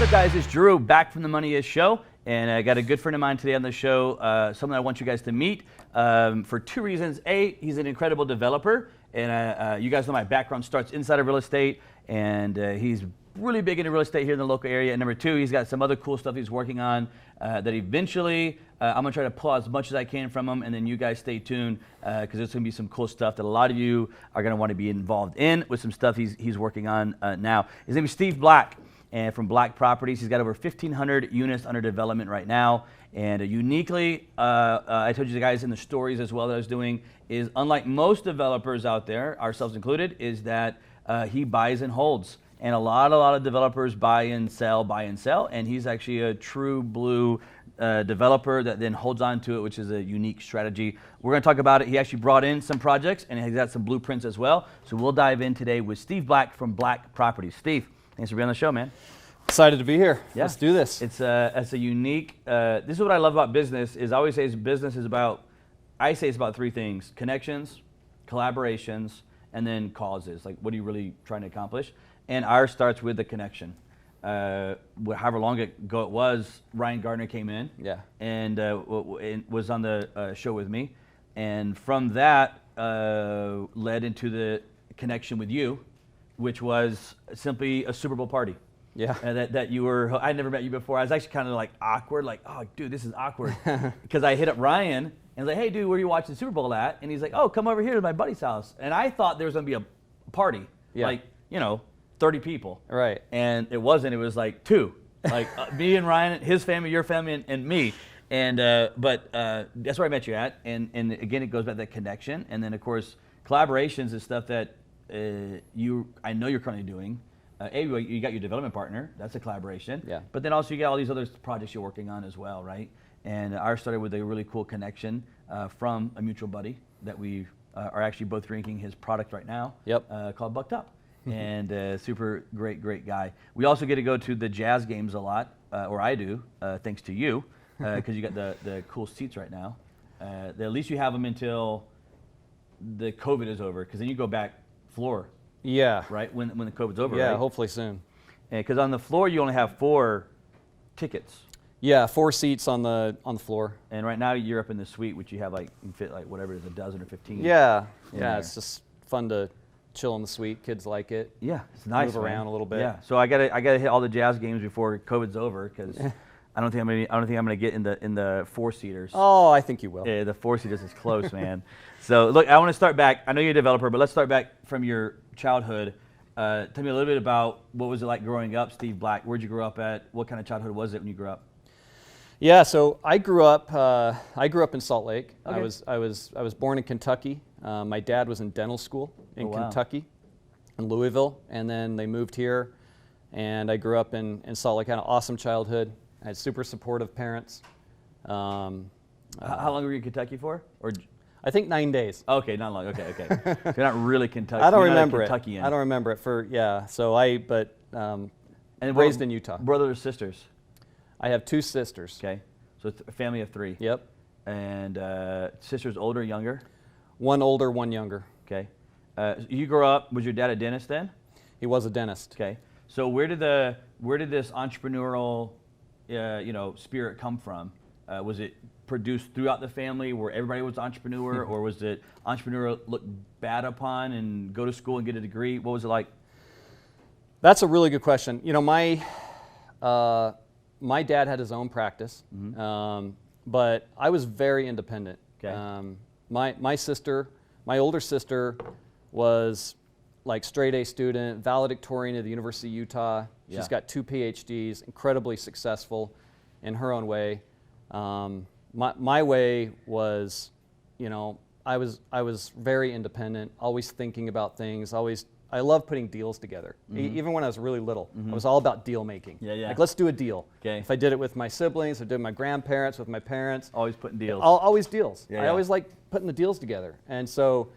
up, guys? It's Drew back from the Money Is Show, and I got a good friend of mine today on the show, someone I want you guys to meet for two reasons. A, he's an incredible developer, and you guys know my background starts inside of real estate, and he's really big into real estate here in the local area. And number two, he's got some other cool stuff he's working on that eventually I'm going to try to pull as much as I can from him, and then you guys stay tuned because there's going to be some cool stuff that a lot of you are going to want to be involved in with some stuff he's working on now. His name is Steve Black. And from Black Properties, he's got over 1,500 units under development right now. And uniquely, I told you guys in the stories as well that I was doing, is unlike most developers out there, ourselves included, is that he buys and holds. And a lot of developers buy and sell, and he's actually a true blue developer that then holds on to it, which is a unique strategy. We're going to talk about it. He actually brought in some projects, and he's got some blueprints as well. So we'll dive in today with Steve Black from Black Properties. Steve, thanks for being on the show, man. Excited to be here. Yeah. Let's do this. It's a unique, this is what I love about business, is I always say business is about, I say it's about three things: connections, collaborations, and then causes. Like, what are you really trying to accomplish? And ours starts with the connection. However long ago it was, Ryan Gardner came in and was on the show with me. And from that led into the connection with you, which was simply a Super Bowl party. Yeah. That you were, I'd never met you before. I was actually kind of like awkward, like, oh, dude, this is awkward. Because I hit up Ryan and I was like, hey, dude, where are you watching the Super Bowl at? And he's like, oh, come over here to my buddy's house. And I thought there was going to be a party, like, 30 people. Right. And it wasn't. It was like two, like me and Ryan, his family, your family, and me. And but that's where I met you at. And again, it goes back to that connection. And then, of course, collaborations is stuff that I know you're currently doing. You got your development partner, that's a collaboration. Yeah. But then also you got all these other projects you're working on as well, right? And ours started with a really cool connection from a mutual buddy that we are actually both drinking his product right now. Yep. Called Bucked Up. And super great guy. We also get to go to the Jazz games a lot, or I do, thanks to you, because you got the cool seats right now. At least you have them until the COVID is over, because then you go back floor. Yeah. Right, when the COVID's over, yeah, right? hopefully soon. Because on the floor you only have 4 tickets. Yeah, 4 seats on the floor. And right now you're up in the suite, which you have like, you fit like whatever it is, a dozen or 15. Yeah, there. it's just fun to chill in the suite. Kids like it. Yeah, it's nice. Move around a little bit. Yeah, so I gotta hit all the Jazz games before COVID's over, because I don't think I'm gonna get in the 4-seaters. Oh, I think you will. Yeah, the 4-seaters is close, man. So look, I want to start back. I know you're a developer, but let's start back from your childhood. Tell me a little bit about what was it like growing up, Steve Black. Where'd you grow up at? What kind of childhood was it when you grew up? Yeah, so I grew up in Salt Lake. Okay. I was born in Kentucky. My dad was in dental school in Kentucky, in Louisville, and then they moved here, and I grew up in Salt Lake. Had an awesome childhood. I had super supportive parents. How long were you in Kentucky for? Or I think 9 days. Okay, not long. Okay. So you're not really Kentucky. I don't you're remember not a it. Kentuckian. I don't remember it So and raised in Utah. Brothers or sisters? I have 2 sisters. Okay, so it's a family of 3. Yep. And sisters older, younger? One older, one younger. Okay. You grew up. Was your dad a dentist then? He was a dentist. Okay. So where did this entrepreneurial spirit come from? Was it produced throughout the family where everybody was entrepreneur, or was it entrepreneur looked bad upon and go to school and get a degree? What was it like? That's a really good question. My dad had his own practice, but I was very independent. Okay. My older sister was like straight A student, valedictorian at the University of Utah. Yeah. She's got 2 PhDs, incredibly successful in her own way. My way was, I was very independent, always thinking about things, I love putting deals together. Even when I was really little, I was all about deal making. Yeah. Like, let's do a deal. Okay. If I did it with my siblings, I did it with my grandparents, with my parents. Always putting deals. Always deals. Yeah, I always liked putting the deals together. And so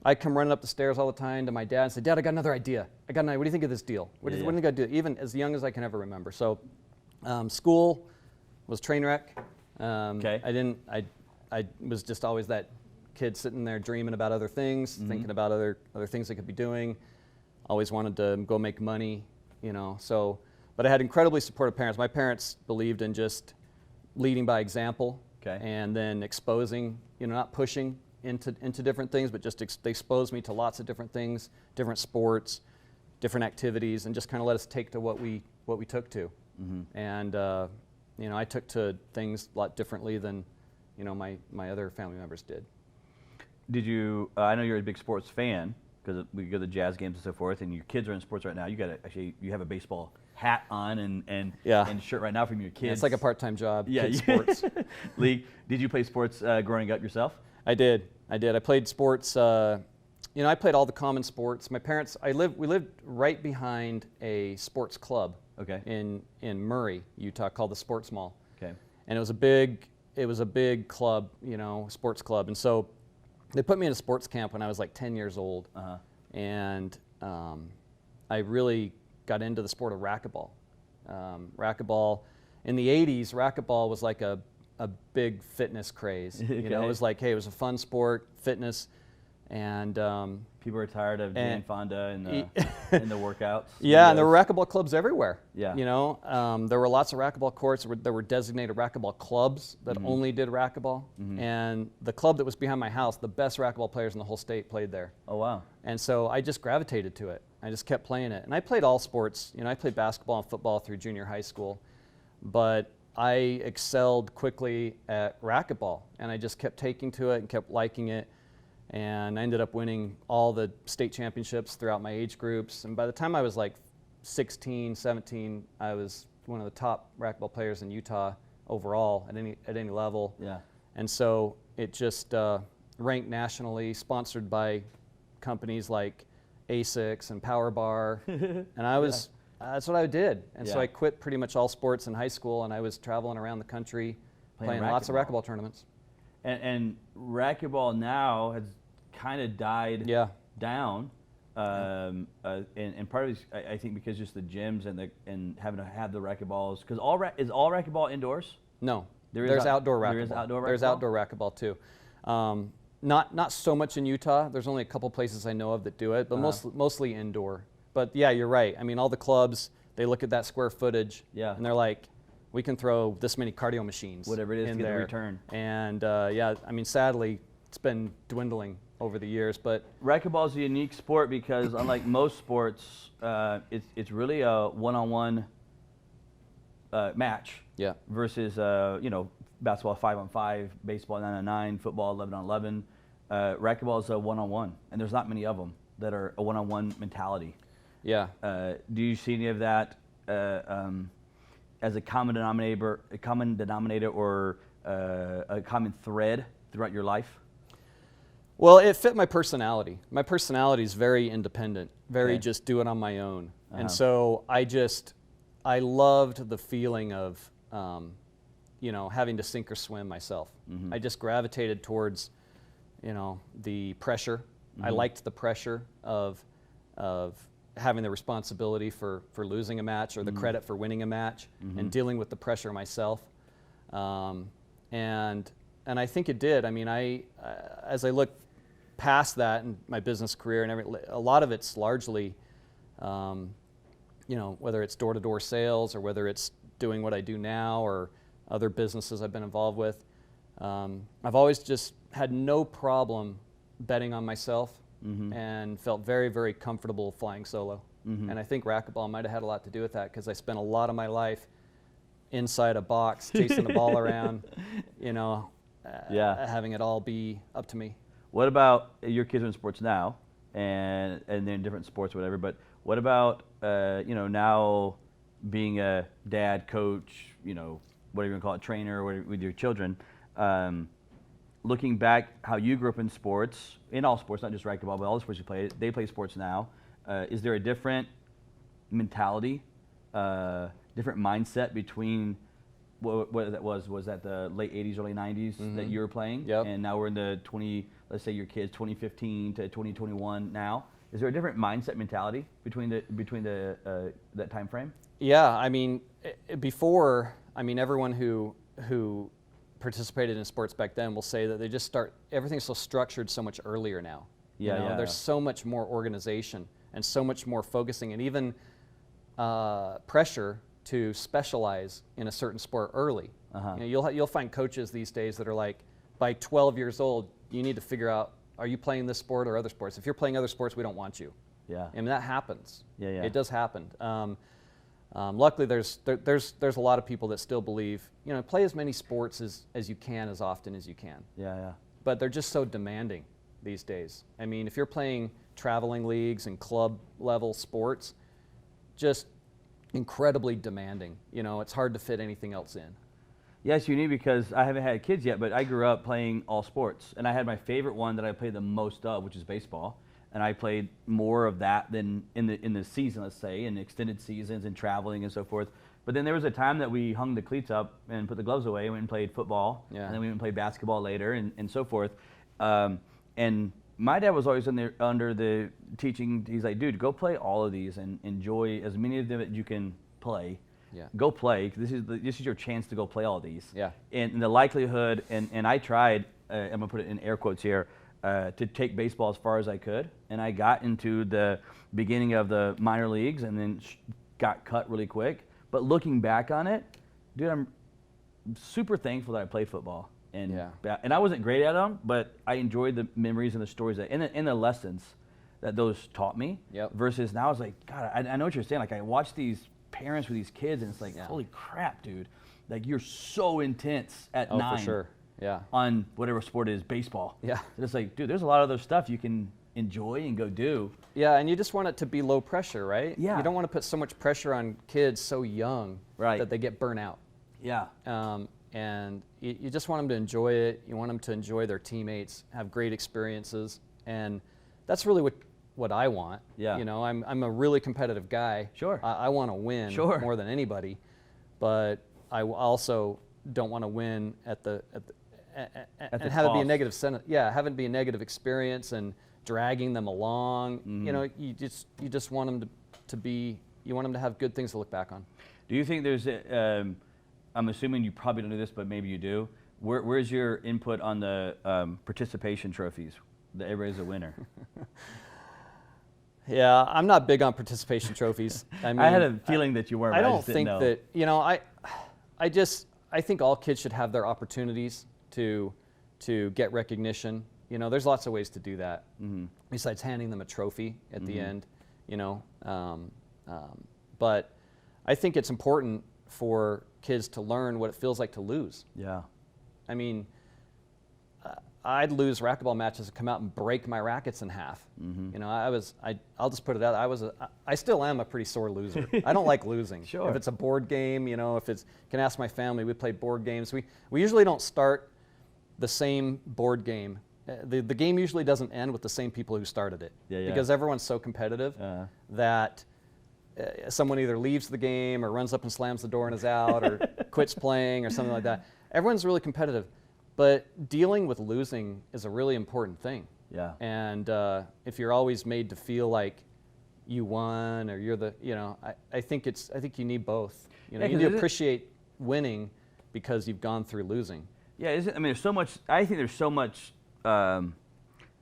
I come running up the stairs all the time to my dad and say, Dad, I got another idea. What do you think of this deal? What do you think I do? Even as young as I can ever remember. So school was train wreck. Okay. I was just always that kid sitting there dreaming about other things, thinking about other things I could be doing. Always wanted to go make money, So But I had incredibly supportive parents. My parents believed in just leading by example, Okay. and then exposing, not pushing into different things, but just they exposed me to lots of different things, different sports, different activities, and just kind of let us take to what we took to. And I took to things a lot differently than my other family members did. Did you? I know you're a big sports fan because we go to the Jazz games and so forth, and your kids are in sports right now. You have a baseball hat on and shirt right now from your kids. It's like a part-time job. Yeah, kids sports. League. Did you play sports growing up yourself? I did. I played sports. I played all the common sports. My parents. We lived right behind a sports club. Okay. In Murray, Utah, called the Sports Mall. Okay. And it was a big club, sports club. And so they put me in a sports camp when I was like 10 years old. Uh-huh. And I really got into the sport of racquetball. Racquetball, in the 80s, racquetball was like a big fitness craze. Okay. It was like, hey, it was a fun sport, fitness, and people are tired of Jane Fonda in the workouts. yeah, and there were racquetball clubs everywhere. Yeah. There were lots of racquetball courts. There were designated racquetball clubs that only did racquetball. And the club that was behind my house, the best racquetball players in the whole state played there. Oh, wow. And so I just gravitated to it. I just kept playing it. And I played all sports. I played basketball and football through junior high school. But I excelled quickly at racquetball. And I just kept taking to it and kept liking it. And I ended up winning all the state championships throughout my age groups. And by the time I was like 16, 17, I was one of the top racquetball players in Utah overall at any level. Yeah. And so it just ranked nationally, sponsored by companies like ASICS and Power Bar. And that's what I did. And so Yeah. I quit pretty much all sports in high school, and I was traveling around the country playing lots of racquetball tournaments. And racquetball now has kind of died down, and part of it is, I think, because just the gyms and having to have the racquetballs. Because is all racquetball indoors? No, There's outdoor racquetball. There is outdoor racquetball. There's outdoor racquetball too. Not so much in Utah. There's only a couple places I know of that do it, but mostly indoor. But yeah, you're right. I mean, all the clubs, they look at that square footage, and they're like, we can throw this many cardio machines, whatever it is, in to get there. a return. And I mean, sadly, it's been dwindling over the years. But racquetball is a unique sport because, unlike most sports, it's really a one-on-one match. Yeah. Versus basketball 5-on-5, baseball 9-on-9, football 11-on-11. Racquetball is a one-on-one, and there's not many of them that are a one-on-one mentality. Yeah. Do you see any of that as a common denominator, or a common thread throughout your life? Well, it fit my personality. My personality is very independent, very just do it on my own. And so I loved the feeling of, having to sink or swim myself. I just gravitated towards, the pressure. I liked the pressure of having the responsibility for losing a match or the credit for winning a match and dealing with the pressure myself. And I think it did. I mean, as I look past that in my business career and a lot of it's largely, whether it's door-to-door sales or whether it's doing what I do now or other businesses I've been involved with, I've always just had no problem betting on myself and felt very, very comfortable flying solo. And I think racquetball might have had a lot to do with that because I spent a lot of my life inside a box chasing the ball around, having it all be up to me. What about your kids are in sports now, and they're in different sports, or whatever? But what about now being a dad, coach, whatever you want to call it, trainer, with your children? Looking back, how you grew up in sports, in all sports, not just racquetball, but all the sports you play, they play sports now. Is there a different mentality, different mindset between what that was that the late 80s, early 90s that you were playing? Yep. And now we're in the let's say your kids 2015 to 2021 now. Is there a different mindset mentality between that time frame? Yeah, I mean, before, everyone who participated in sports back then will say that they just everything's so structured so much earlier now. There's so much more organization and so much more focusing and even pressure to specialize in a certain sport early. You know, you'll find coaches these days that are like, by 12 years old, you need to figure out, are you playing this sport or other sports? If you're playing other sports, we don't want you. Yeah. I mean, that happens. Yeah, yeah. It does happen. Luckily, there's a lot of people that still believe, you know, play as many sports as you can, as often as you can. Yeah, yeah. But they're just so demanding these days. I mean, if you're playing traveling leagues and club level sports, just incredibly demanding. You know, it's hard to fit anything else in. Yes, unique because I haven't had kids yet, but I grew up playing all sports, and I had my favorite one that I played the most of, which is baseball. And I played more of that than in the season, let's say, in extended seasons and traveling and so forth. But then there was a time that we hung the cleats up and put the gloves away and went and played football. Yeah. And then we went and played basketball later and so forth. And my dad was always under the teaching, he's like, dude, go play all of these and enjoy as many of them that you can play. Yeah. Go play. This is your chance to go play all these. Yeah. And the likelihood, and I tried, I'm going to put it in air quotes here, to take baseball as far as I could. And I got into the beginning of the minor leagues and then got cut really quick. But looking back on it, dude, I'm super thankful that I played football. And and I wasn't great at them, but I enjoyed the memories and the stories and the lessons that those taught me. Yep. Versus now, I was like, God, I know what you're saying. Like, I watch these parents with these kids, and it's like, Yeah. holy crap, dude! Like, you're so intense at Oh, 9 for sure. Yeah. on whatever sport it is, baseball. Yeah. And it's like, dude, there's a lot of other stuff you can enjoy and go do. Yeah, and you just want it to be low pressure, right? Yeah. You don't want to put so much pressure on kids so young Right. that they get burnt out. Yeah. And you just want them to enjoy it. You want them to enjoy their teammates, have great experiences, and that's really what I want. Yeah. You know, I'm a really competitive guy. Sure. I want to win Sure. more than anybody, but I also don't want to win and the have it be a cost. negative have it be a negative experience and dragging them along. Mm-hmm. You know, you just want them you want them to have good things to look back on. Do you think there's I'm assuming you probably don't do this, but maybe you do. Where's your input on the participation trophies? That everybody's a winner. Yeah, I'm not big on participation trophies. I mean, I had a feeling that you weren't. I but don't just didn't think know. that, you know, I think all kids should have their opportunities to get recognition. You know, there's lots of ways to do that besides handing them a trophy at the end, you know. But I think it's important for kids to learn what it feels like to lose. Yeah. I mean, I'd lose racquetball matches and come out and break my rackets in half. You know, I'll just put it out. I still am a pretty sore loser. I don't like losing. Sure. If it's a board game, you know, you can ask my family, we play board games. We usually don't start the same board game. The game usually doesn't end with the same people who started it. Yeah, yeah. Because everyone's so competitive that someone either leaves the game or runs up and slams the door and is out or quits playing or something like that. Everyone's really competitive. But dealing with losing is a really important thing. Yeah. And if you're always made to feel like you won or you're I think you need both. You know, Yeah, you 'cause need to appreciate winning because you've gone through losing. Yeah, I mean, there's so much. I think there's so much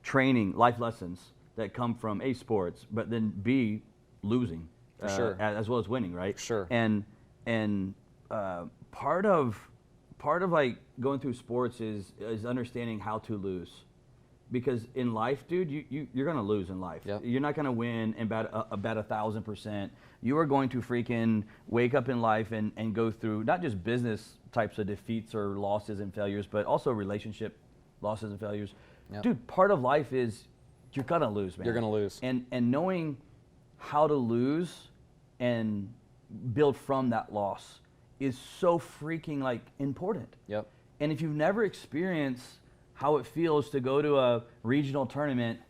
training, life lessons that come from A, sports, but then B, losing, For sure. as well as winning, right? Sure. And part of like going through sports is understanding how to lose, because in life, dude, you're gonna lose in life. Yep. You're not gonna win about 1,000%. You are going to freaking wake up in life and go through not just business types of defeats or losses and failures, but also relationship losses and failures. Yep. Dude, part of life is you're gonna lose, man. You're gonna lose. And knowing how to lose and build from that loss is so freaking like important. Yep. And if you've never experienced how it feels to go to a regional tournament,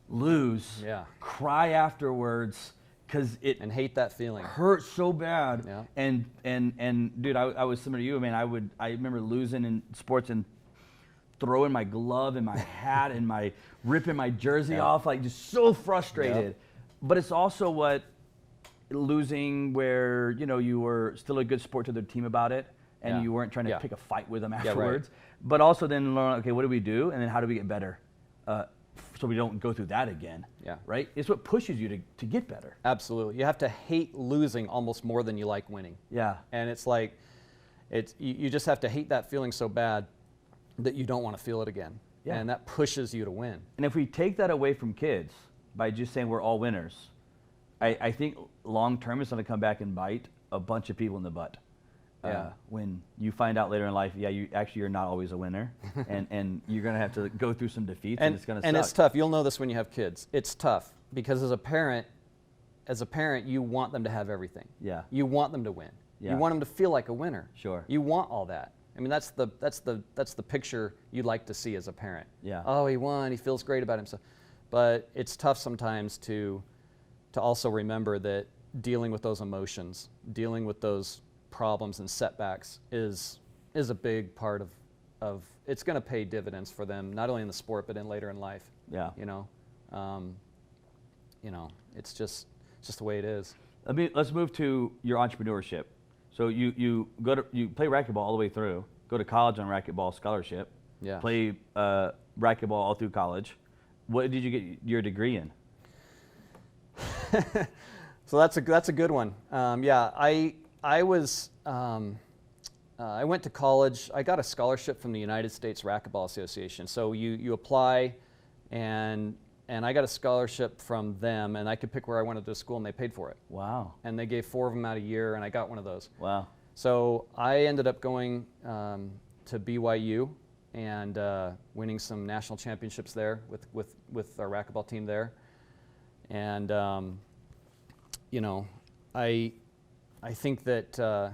lose, Yeah. cry afterwards, because it And hate that feeling. hurts so bad. Yeah. And dude, I was similar to you, man. I remember losing in sports and throwing my glove and my hat and ripping my jersey off, like just so frustrated. Yep. But it's also what losing where, you know, you were still a good sport to the team about it and Yeah. you weren't trying to Yeah. pick a fight with them right. afterwards. But also then learn, okay, what do we do? And then how do we get better? so we don't go through that again. Yeah. Right? It's what pushes you to get better. Absolutely. You have to hate losing almost more than you like winning. Yeah. And it's like, you just have to hate that feeling so bad that you don't want to feel it again. Yeah. And that pushes you to win. And if we take that away from kids by just saying we're all winners, I think long term it's going to come back and bite a bunch of people in the butt. Yeah. When you find out later in life, you're not always a winner, and you're going to have to go through some defeats, and it's going to suck. And it's tough. You'll know this when you have kids. It's tough because as a parent, you want them to have everything. Yeah. You want them to win. Yeah. You want them to feel like a winner. Sure. You want all that. I mean, that's the picture you'd like to see as a parent. Yeah. Oh, he won. He feels great about himself. But it's tough sometimes to also remember that dealing with those emotions, dealing with those problems and setbacks is a big part of it's going to pay dividends for them, not only in the sport but in later in life. Yeah. It's just the way it is. Let's move to your entrepreneurship. So you play racquetball all the way through, go to college on racquetball scholarship, Yeah. play racquetball all through college. What did you get your degree in? So that's a good one. I went to college. I got a scholarship from the United States Racquetball Association. So you apply, and I got a scholarship from them, and I could pick where I wanted to go to school, and they paid for it. Wow. And they gave 4 of them out a year, and I got one of those. Wow. So I ended up going to BYU and winning some national championships there with our racquetball team there. And I think that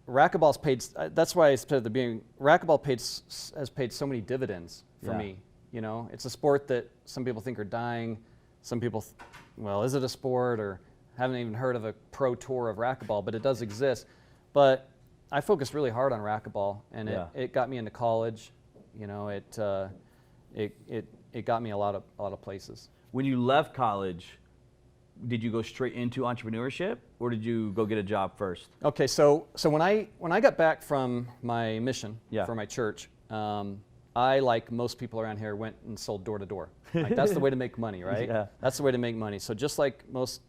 racquetball's paid. That's why I said at the beginning, racquetball has paid so many dividends for Yeah. me. It's a sport that some people think are dying. Some people, is it a sport, or haven't even heard of a pro tour of racquetball? But it does exist. But I focused really hard on racquetball, and it got me into college. It got me a lot of places. When you left college, did you go straight into entrepreneurship, or did you go get a job first? Okay, so when I got back from my mission for my church, I, like most people around here, went and sold door to door. Like, that's the way to make money, right? Yeah. That's the way to make money. So just like most,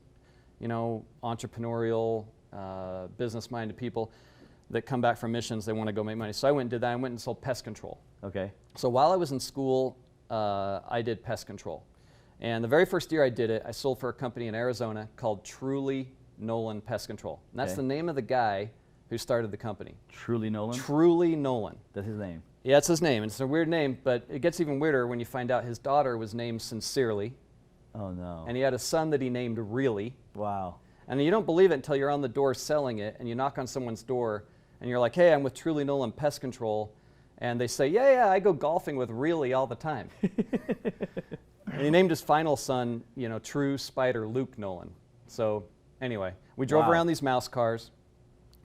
entrepreneurial, business-minded people that come back from missions, they want to go make money. So I went and did that. I went and sold pest control. Okay. So while I was in school, I did pest control. And the very first year I did it, I sold for a company in Arizona called Truly Nolan Pest Control. And that's the name of the guy who started the company. Truly Nolan? Truly Nolan. That's his name. Yeah, it's his name. It's a weird name, but it gets even weirder when you find out his daughter was named Sincerely. Oh, no. And he had a son that he named Really. Wow. And you don't believe it until you're on the door selling it, and you knock on someone's door, and you're like, hey, I'm with Truly Nolan Pest Control. And they say, yeah, I go golfing with Really all the time. And he named his final son, True Spider Luke Nolan. So anyway, we drove around these mouse cars.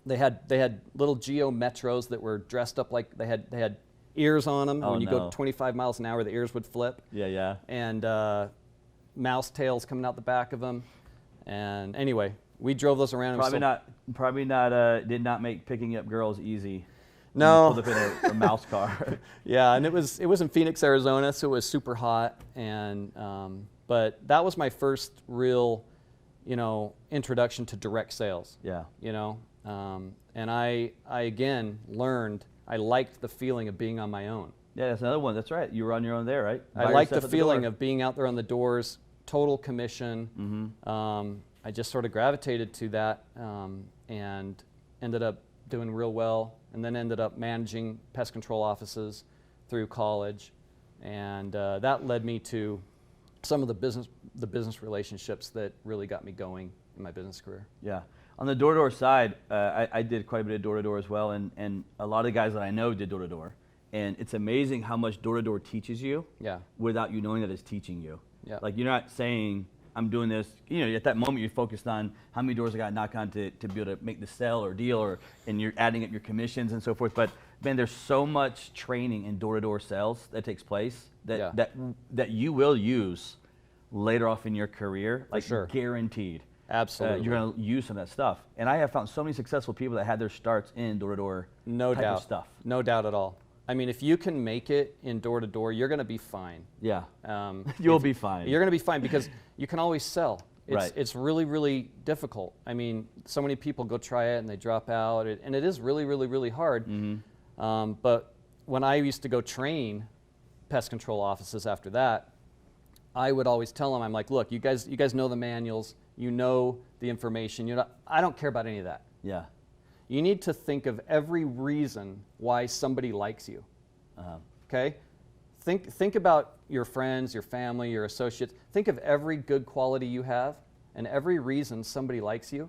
They had little Geo Metros that were dressed up like they had ears on them. Oh, when you no. go 25 miles an hour, the ears would flip. Yeah. And mouse tails coming out the back of them. And anyway, we drove those around. Probably not. Did not make picking up girls easy. No. Pulled up in a mouse car. Yeah, and it was in Phoenix, Arizona, so it was super hot. And but that was my first real, introduction to direct sales. Yeah. And I again learned I liked the feeling of being on my own. Yeah, that's another one. That's right. You were on your own there, right? I liked the feeling of being out there on the doors, total commission. Mm-hmm. I just sort of gravitated to that and ended up doing real well, and then ended up managing pest control offices through college, and that led me to some of the business relationships that really got me going in my business career. Yeah. On the door-to-door side, I did quite a bit of door-to-door as well, and a lot of guys that I know did door-to-door. And it's amazing how much door-to-door teaches you without you knowing that it's teaching you. Yeah. Like, you're not saying, I'm doing this, at that moment you're focused on how many doors I got to knock on to be able to make the sale or deal, and you're adding up your commissions and so forth. But man, there's so much training in door-to-door sales that takes place that you will use later off in your career, like sure. Guaranteed. Absolutely. You're going to use some of that stuff. And I have found so many successful people that had their starts in door-to-door No type doubt. of stuff. No doubt at all. I mean, if you can make it in door to door, you're going to be fine. Yeah. If- You'll be fine. You're going to be fine because you can always sell. Right. It's really, really difficult. I mean, so many people go try it and they drop out, and it is really, really, really hard. But when I used to go train pest control offices after that, I would always tell them, I'm like, look, you guys know the manuals, you know the information. I don't care about any of that. Yeah. You need to think of every reason why somebody likes you. Okay? Think about your friends, your family, your associates. Think of every good quality you have and every reason somebody likes you.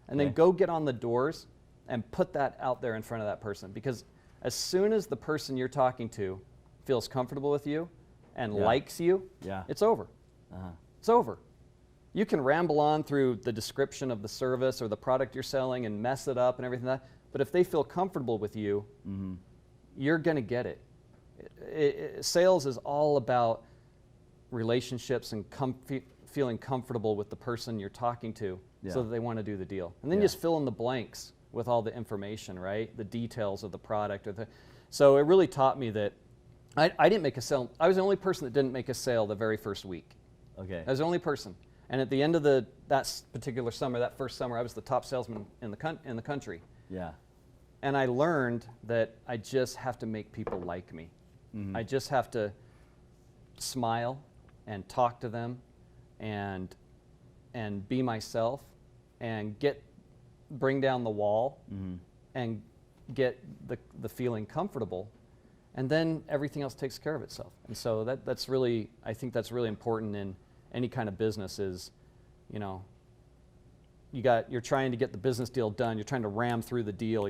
And then Okay. go get on the doors and put that out there in front of that person. Because as soon as the person you're talking to feels comfortable with you and Yeah. likes you, Yeah. it's over. Uh-huh. It's over. You can ramble on through the description of the service or the product you're selling and mess it up and everything like that. But if they feel comfortable with you, you're going to get it. Sales is all about relationships and feeling comfortable with the person you're talking to so Yeah. that they want to do the deal. And then Yeah. you just fill in the blanks with all the information, right? The details of the product. So it really taught me that I didn't make a sale. I was the only person that didn't make a sale the very first week. Okay. I was the only person. And at the end of that particular summer, that first summer, I was the top salesman in the country. Yeah. And I learned that I just have to make people like me. I just have to smile and talk to them and be myself and bring down the wall and get the feeling comfortable. And then everything else takes care of itself. And so that's really, I think that's really important in any kind of business is, you're trying to get the business deal done, you're trying to ram through the deal,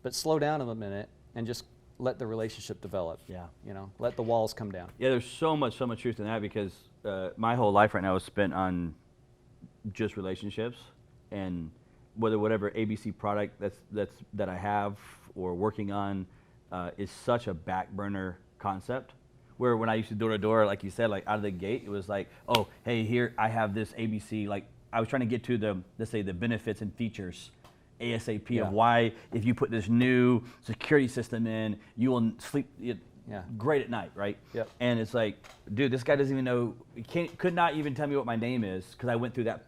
but slow down a minute and just let the relationship develop. Yeah. Let the walls come down. Yeah, there's so much truth in that because my whole life right now is spent on just relationships, and whatever ABC product that I have or working on is such a back burner concept. Where when I used to door to door, like you said, like out of the gate, it was like, oh, hey, here I have this ABC. Like I was trying to get to let's say the benefits and features ASAP Yeah. of why if you put this new security system in, you will sleep great at night, right? Yep. And it's like, dude, this guy doesn't even know, could not even tell me what my name is because I went through that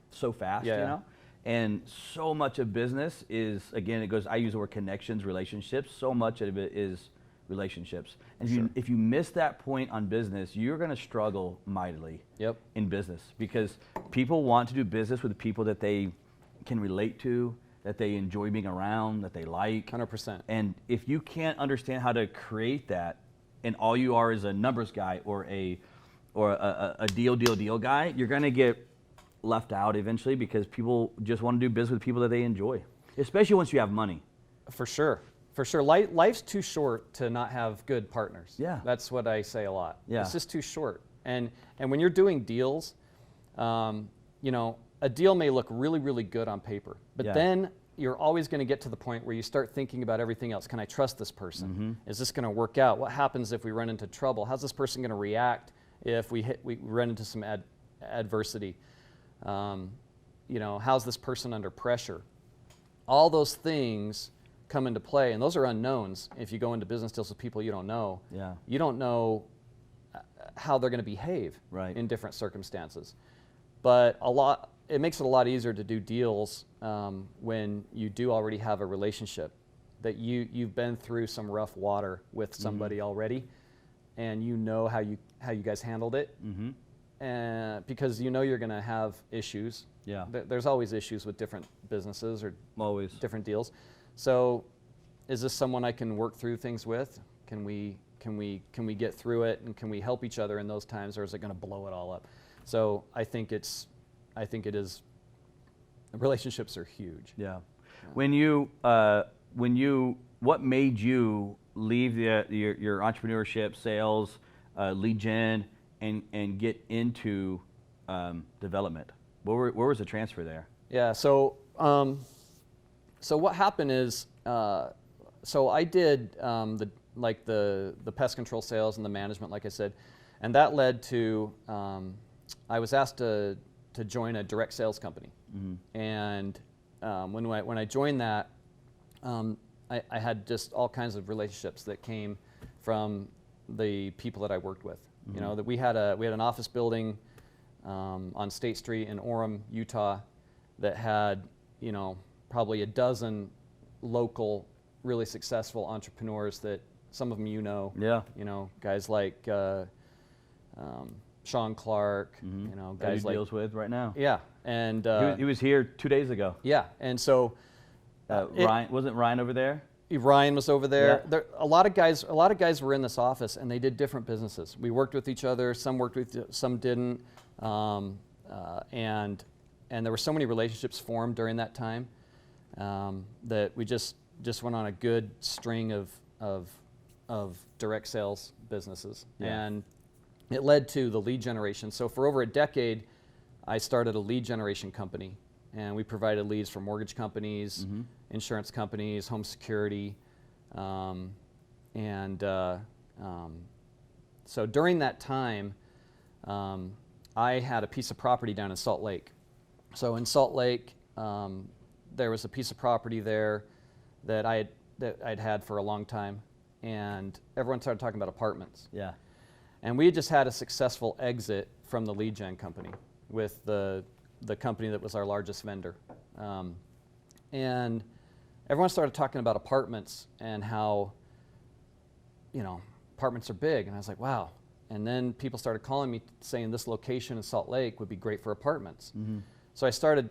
so fast, Yeah. And so much of business is, again, I use the word connections, relationships. So much of it is relationships. And if you miss that point on business, you're going to struggle mightily Yep. in business because people want to do business with people that they can relate to, that they enjoy being around, that they like. 100%. And if you can't understand how to create that, and all you are is a numbers guy or a deal guy, you're going to get left out eventually because people just want to do business with people that they enjoy, especially once you have money. For sure. For sure. Life's too short to not have good partners. Yeah. That's what I say a lot. Yeah. It's just too short. And when you're doing deals, a deal may look really, really good on paper, but Yeah. then you're always going to get to the point where you start thinking about everything else. Can I trust this person? Is this going to work out? What happens if we run into trouble? How's this person going to react if we run into some adversity? How's this person under pressure? All those things come into play, and those are unknowns. If you go into business deals with people you don't know, Yeah. you don't know how they're going to behave Right. in different circumstances. But it makes it a lot easier to do deals when you do already have a relationship, that you've been through some rough water with somebody already, and you know how you guys handled it. Because you're going to have issues. Yeah. There's always issues with different businesses or Always. different deals. So, is this someone I can work through things with? Can we get through it, and can we help each other in those times, or is it going to blow it all up? So I think it is. Relationships are huge. Yeah. What made you leave your entrepreneurship, sales, lead gen, and get into development? Where was the transfer there? Yeah. So what happened is, so I did the pest control sales and the management, like I said, and that led to I was asked to join a direct sales company, and when I joined that, I I had just all kinds of relationships that came from the people that I worked with. You know, that we had an office building on State Street in Orem, Utah, that had, you know, probably a dozen local, really successful entrepreneurs that some of them Yeah. you know, guys like Sean Clark, you know, That he guys like deals with right now. yeah, and He was here 2 days ago. yeah, and so Ryan, wasn't Ryan over there? Ryan was over there. Yeah. There. A lot of guys were in this office, and they did different businesses. We worked with each other. Some worked with, some didn't, and there were so many relationships formed during that time that we just went on a good string of direct sales businesses, Yeah. and it led to the lead generation. So for over a decade, I started a lead generation company, and we provided leads for mortgage companies, insurance companies, home security, so during that time, I had a piece of property down in Salt Lake. So in Salt Lake, there was a piece of property there that I'd had for a long time, and everyone started talking about apartments. Yeah. And we had just had a successful exit from the lead gen company with the company that was our largest vendor. And everyone started talking about apartments and how, you know, apartments are big. And I was like, wow. And then people started calling me saying this location in Salt Lake would be great for apartments. So I started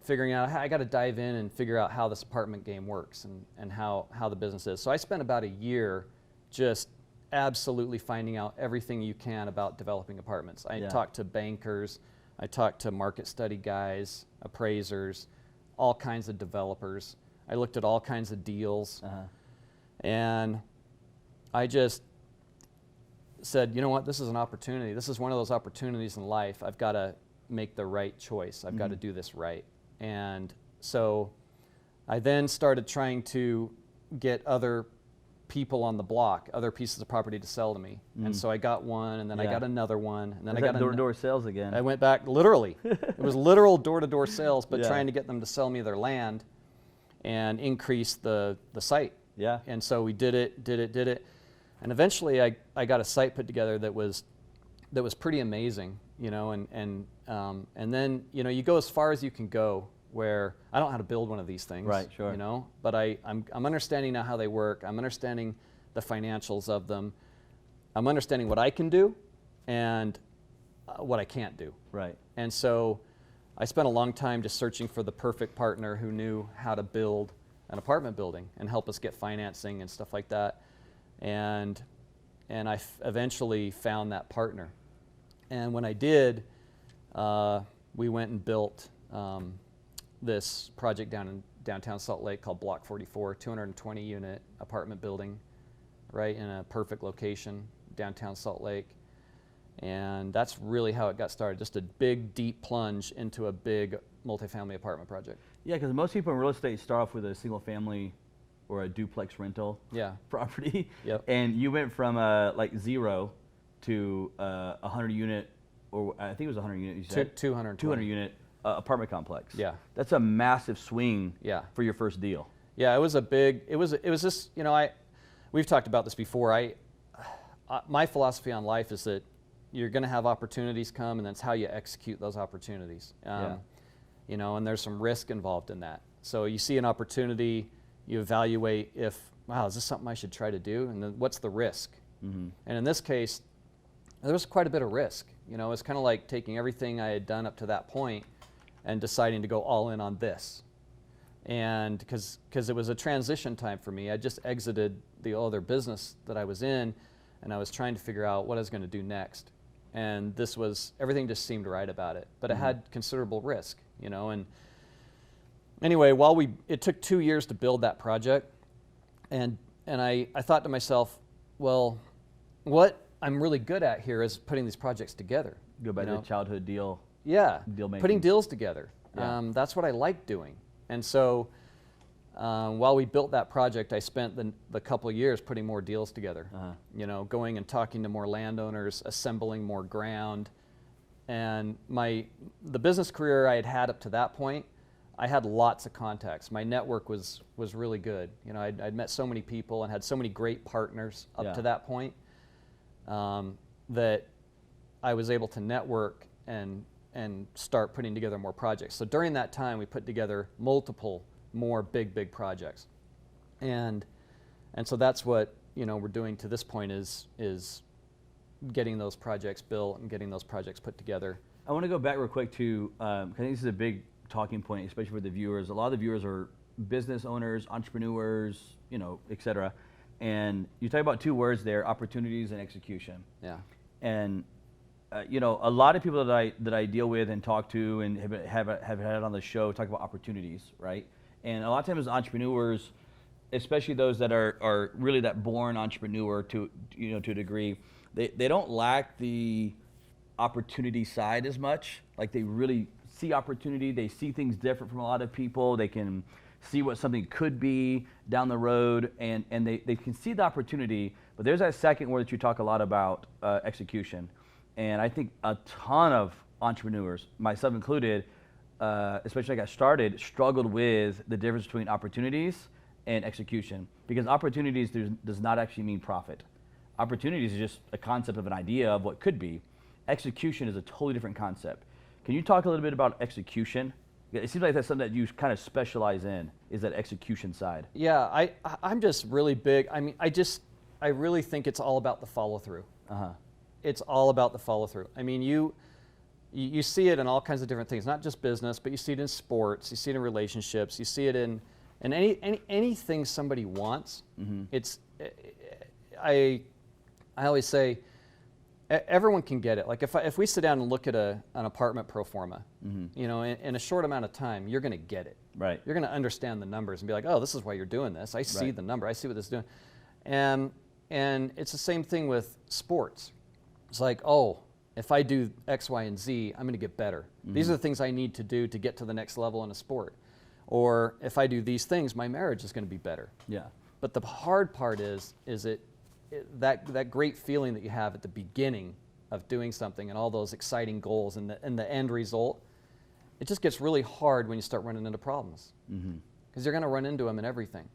figuring out, I got to dive in and figure out how this apartment game works and how the business is. So I spent about a year just absolutely finding out everything you can about developing apartments. I talked to bankers, I talked to market study guys, appraisers, all kinds of developers. I looked at all kinds of deals, and I just said, you know what, this is an opportunity. This is one of those opportunities in life. I've got to make the right choice. I've got to do this right. And so I then started trying to get other people on the block, other pieces of property to sell to me. And so I got one, and then I got another one, and then I got door-to-door sales again. I went back, literally. It was literal door-to-door sales, but Yeah. trying to get them to sell me their land and increase the site. Yeah. And so we did it. And eventually I got a site put together that was pretty amazing, you know, and then, you know, you go as far as you can go, where I don't know how to build one of these things, Right, sure. you know, but I'm understanding now how they work. I'm understanding the financials of them. I'm understanding what I can do and what I can't do. Right. And so I spent a long time just searching for the perfect partner who knew how to build an apartment building and help us get financing and stuff like that. And I eventually found that partner. And when I did, we went and built this project down in downtown Salt Lake called Block 44, 220 unit apartment building, right in a perfect location, downtown Salt Lake. And that's really how it got started, just a big, deep plunge into a big multifamily apartment project. Yeah, because most people in real estate start off with a single family or a duplex rental Yeah. property. Yep. And you went from like 0 to 100 unit, or I think it was 100 unit, you said? 200 unit apartment complex. Yeah. That's a massive swing Yeah. for your first deal. Yeah, it was just, you know, we've talked about this before. My philosophy on life is that you're going to have opportunities come, and that's how you execute those opportunities. You know, and there's some risk involved in that. So you see an opportunity, you evaluate wow, is this something I should try to do? And then what's the risk? And in this case, there was quite a bit of risk. You know, it's kind of like taking everything I had done up to that point and deciding to go all in on this. And because it was a transition time for me, I just exited the other business that I was in, and I was trying to figure out what I was going to do next. And everything just seemed right about it, but it had considerable risk, you know. And anyway, it took 2 years to build that project, and I thought to myself, well, what I'm really good at here is putting these projects together. Go back to the childhood deal. Yeah, deal making. putting deals together. Yeah. That's what I like doing. And so while we built that project, I spent the couple of years putting more deals together. You know, going and talking to more landowners, assembling more ground. And the business career I had had up to that point, I had lots of contacts. My network was really good. You know, I'd met so many people and had so many great partners up to that point that I was able to network and start putting together more projects. So during that time, we put together multiple more big projects, and so that's what, you know, we're doing to this point is getting those projects built and getting those projects put together. I want to go back real quick to, I think this is a big talking point, especially for the viewers. A lot of the viewers are business owners, entrepreneurs, you know, et cetera. And you talk about two words there, opportunities and execution. Yeah. And you know, a lot of people that I deal with and talk to and have had on the show talk about opportunities, right? And a lot of times entrepreneurs, especially those that are really that born entrepreneur to, you know, to a degree, they don't lack the opportunity side as much. Like they really see opportunity, they see things different from a lot of people, they can see what something could be down the road, and they can see the opportunity, but there's that second word that you talk a lot about, execution. And I think a ton of entrepreneurs, myself included, especially when I got started, struggled with the difference between opportunities and execution, because opportunities does not actually mean profit. Opportunities is just a concept of an idea of what could be. Execution is a totally different concept. Can you talk a little bit about execution? It seems like that's something that you kind of specialize in, is that execution side. Yeah, I'm just really big. I mean, I really think it's all about the follow through. It's all about the follow through. I mean, you see it in all kinds of different things, not just business, but you see it in sports, you see it in relationships, you see it in anything somebody wants. It's I always say everyone can get it. Like if we sit down and look at an apartment pro forma, you know, in a short amount of time, you're going to get it. Right. You're going to understand the numbers and be like, oh, this is why you're doing this. I see the number. I see what this is doing. And it's the same thing with sports. It's like, oh, if I do X, Y, and Z, I'm going to get better. These are the things I need to do to get to the next level in a sport. Or if I do these things, my marriage is going to be better. Yeah. But the hard part is that great feeling that you have at the beginning of doing something and all those exciting goals and the end result, it just gets really hard when you start running into problems. Because you're going to run into them in everything.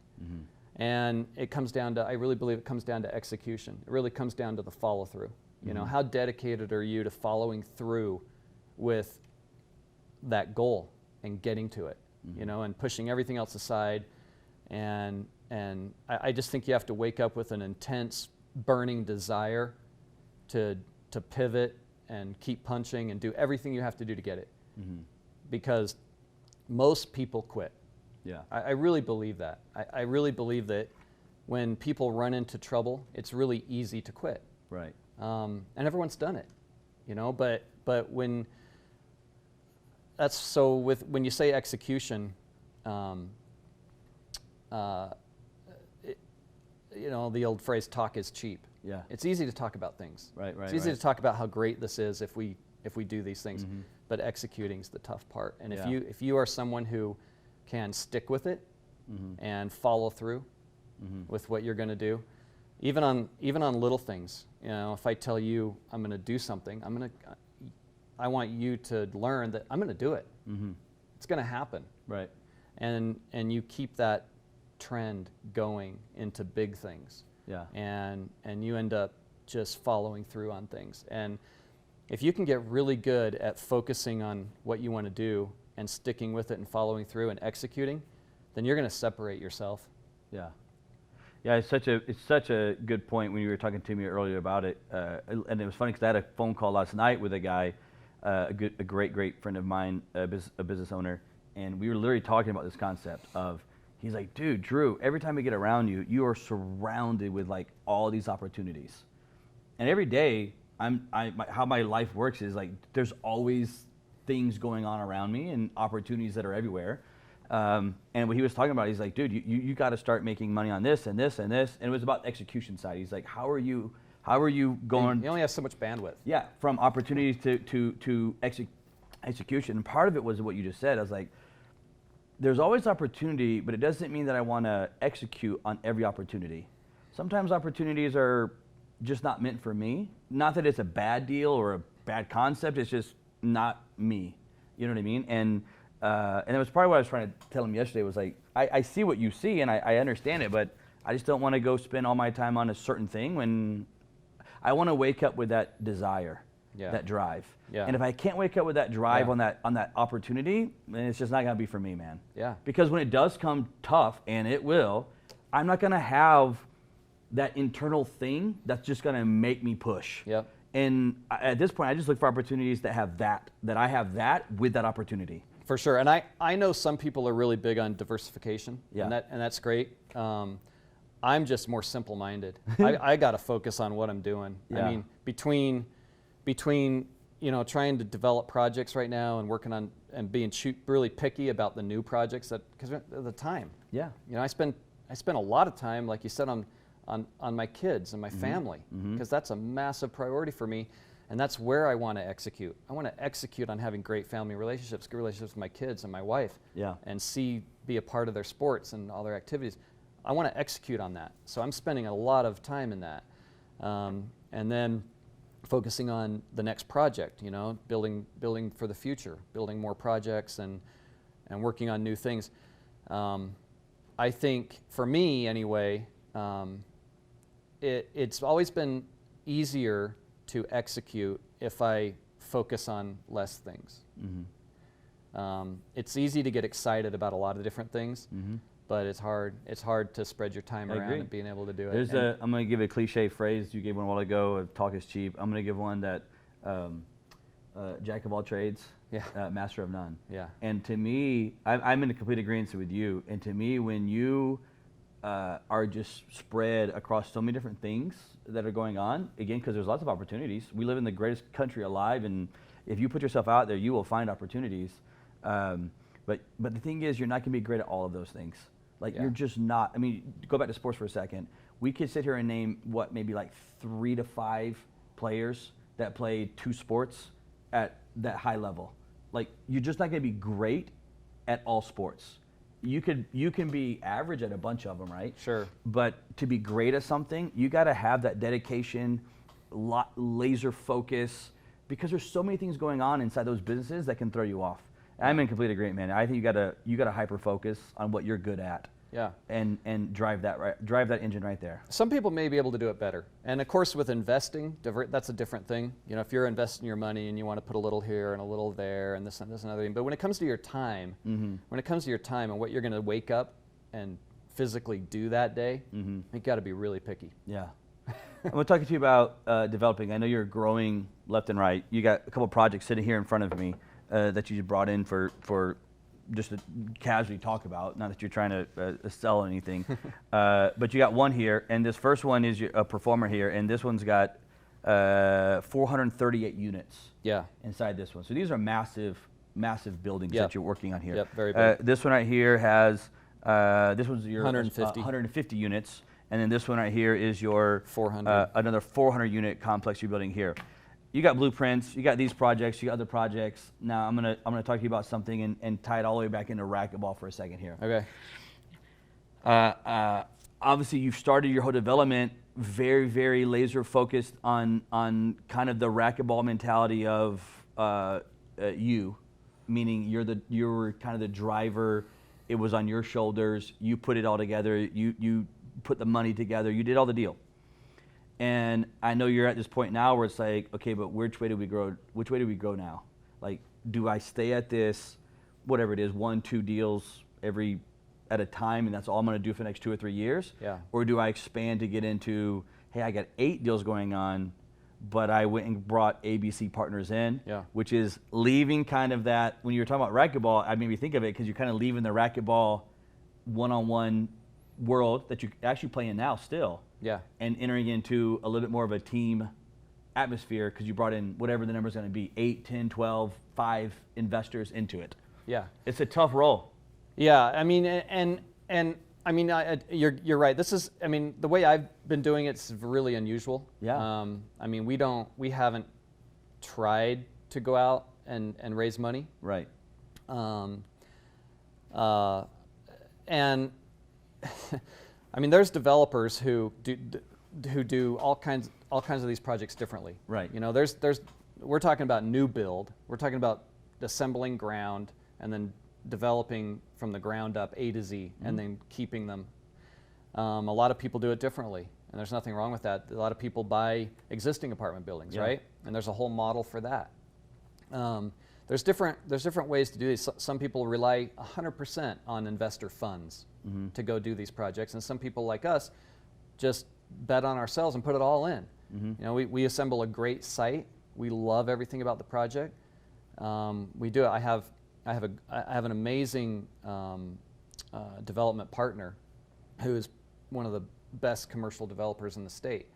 And it comes down to, I really believe it comes down to execution. It really comes down to the follow through. You know, how dedicated are you to following through with that goal and getting to it, you know, and pushing everything else aside. And I just think you have to wake up with an intense, burning desire to pivot and keep punching and do everything you have to do to get it. Because most people quit. Yeah. I really believe that. I really believe that when people run into trouble, it's really easy to quit. Right. And everyone's done it, you know, but when that's so when you say execution, you know, the old phrase, talk is cheap. Yeah. It's easy to talk about things. Right. It's easy to talk about how great this is if we do these things, but executing is the tough part. And if you are someone who can stick with it and follow through with what you're going to do, even on little things, you know, if I tell you I'm going to do something, I want you to learn that I'm going to do it. It's going to happen. Right. And you keep that trend going into big things. Yeah. And you end up just following through on things. And if you can get really good at focusing on what you want to do and sticking with it and following through and executing, then you're going to separate yourself. Yeah. Yeah, it's such a good point when you were talking to me earlier about it, and it was funny because I had a phone call last night with a guy, a great friend of mine, a business owner, and we were literally talking about this concept of, he's like, dude, Drew, every time I get around you, you are surrounded with like all these opportunities, and every day how my life works is like there's always things going on around me and opportunities that are everywhere. And what he was talking about, he's like, dude, you got to start making money on this and this and this. And it was about the execution side. He's like, how are you going? You only have so much bandwidth. Yeah, from opportunities to execution. And part of it was what you just said. I was like, there's always opportunity, but it doesn't mean that I want to execute on every opportunity. Sometimes opportunities are just not meant for me. Not that it's a bad deal or a bad concept. It's just not me. You know what I mean? And And it was probably what I was trying to tell him yesterday was like, I see what you see and I understand it, but I just don't want to go spend all my time on a certain thing when I want to wake up with that desire, that drive. Yeah. And if I can't wake up with that drive Yeah. on that opportunity, then it's just not going to be for me, man. Yeah. Because when it does come tough, and it will, I'm not going to have that internal thing that's just going to make me push. Yep. And at this point, I just look for opportunities that have that I have that with that opportunity. For sure, and I know some people are really big on diversification, Yeah. and that's great. I'm just more simple-minded. I got to focus on what I'm doing. Yeah. I mean, between trying to develop projects right now and working on and being really picky about the new projects because of the time. Yeah. I spend a lot of time, like you said, on my kids and my family because that's a massive priority for me. And that's where I want to execute. I want to execute on having great family relationships, good relationships with my kids and my wife, and be a part of their sports and all their activities. I want to execute on that. So I'm spending a lot of time in that. And then focusing on the next project, building for the future, building more projects and working on new things. I think for me anyway, it's always been easier to execute if I focus on less things. It's easy to get excited about a lot of different things, but it's hard to spread your time around and being able to do it. I'm going to give a cliche phrase. You gave one a while ago of talk is cheap. I'm going to give one that jack of all trades, master of none. Yeah. And to me, I'm in complete agreement with you. And to me, when you are just spread across so many different things that are going on, again, because there's lots of opportunities. We live in the greatest country alive, and if you put yourself out there, you will find opportunities. But the thing is, you're not going to be great at all of those things. Like, you're just not. I mean, go back to sports for a second. We could sit here and name, maybe like 3 to 5 players that play 2 sports at that high level. Like, you're just not going to be great at all sports. You can be average at a bunch of them, right? Sure. But to be great at something, you got to have that dedication, laser focus, because there's so many things going on inside those businesses that can throw you off. I'm in complete agreement, man. I think you gotta hyper focus on what you're good at. Yeah. And drive that engine right there. Some people may be able to do it better. And of course with investing, that's a different thing. If you're investing your money and you want to put a little here and a little there and this and another thing. But when it comes to your time, and what you're going to wake up and physically do that day, you got to be really picky. Yeah. I'm going to talk to you about developing. I know you're growing left and right. You got a couple projects sitting here in front of me that you brought in for just to casually talk about, not that you're trying to sell anything. But you got one here, and this first one is a performer here, and this one's got 438 units inside this one. So these are massive buildings that you're working on here. Yep, very big. This one right here has, this one's your 150 units, and then this one right here is your 400. Another 400 unit complex you're building here. You got blueprints, you got these projects, you got other projects. Now I'm gonna talk to you about something and tie it all the way back into racquetball for a second here. Okay. Obviously, you've started your whole development very, very laser focused on kind of the racquetball mentality of you, meaning you were kind of the driver. It was on your shoulders. You put it all together. You put the money together. You did all the deal. And I know you're at this point now where it's like, okay, but which way do we grow? Which way do we go now? Like, do I stay at this, whatever it is, 1-2 deals at a time, and that's all I'm going to do for the next 2 or 3 years? Yeah. Or do I expand to get into, hey, I got 8 deals going on, but I went and brought ABC partners in, which is leaving kind of that. When you were talking about racquetball, I made me think of it because you're kind of leaving the racquetball one-on-one world that you actually play in now still. Yeah. And entering into a little bit more of a team atmosphere because you brought in whatever the number is going to be, 8, 10, 12, 5 investors into it. Yeah. It's a tough role. Yeah, I mean, and I mean, you're right. This is, I mean, the way I've been doing it's really unusual. Yeah. I mean, we haven't tried to go out and raise money. Right. And I mean, there's developers who do all kinds of these projects differently. Right. We're talking about new build. We're talking about assembling ground and then developing from the ground up A to Z and then keeping them. A lot of people do it differently, and there's nothing wrong with that. A lot of people buy existing apartment buildings, right? And there's a whole model for that. There's different ways to do these. Some people rely 100% on investor funds to go do these projects, and some people like us just bet on ourselves and put it all in. You know, we assemble a great site. We love everything about the project. We do it. I have an amazing development partner who is one of the best commercial developers in the state.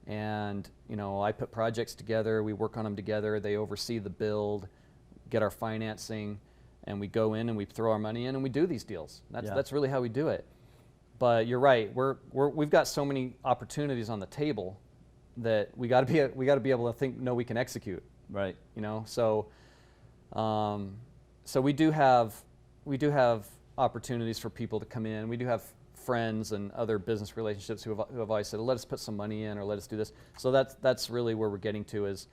And you know, I put projects together, we work on them together, they oversee the build, get our financing, and we go in and we throw our money in and we do these deals. That's really how we do it. But you're right, we've got so many opportunities on the table that we got to be able to know we can execute. Right. You know, so we do have opportunities for people to come in. We do have friends and other business relationships who have always said, let us put some money in or let us do this. So that's really where we're getting to, is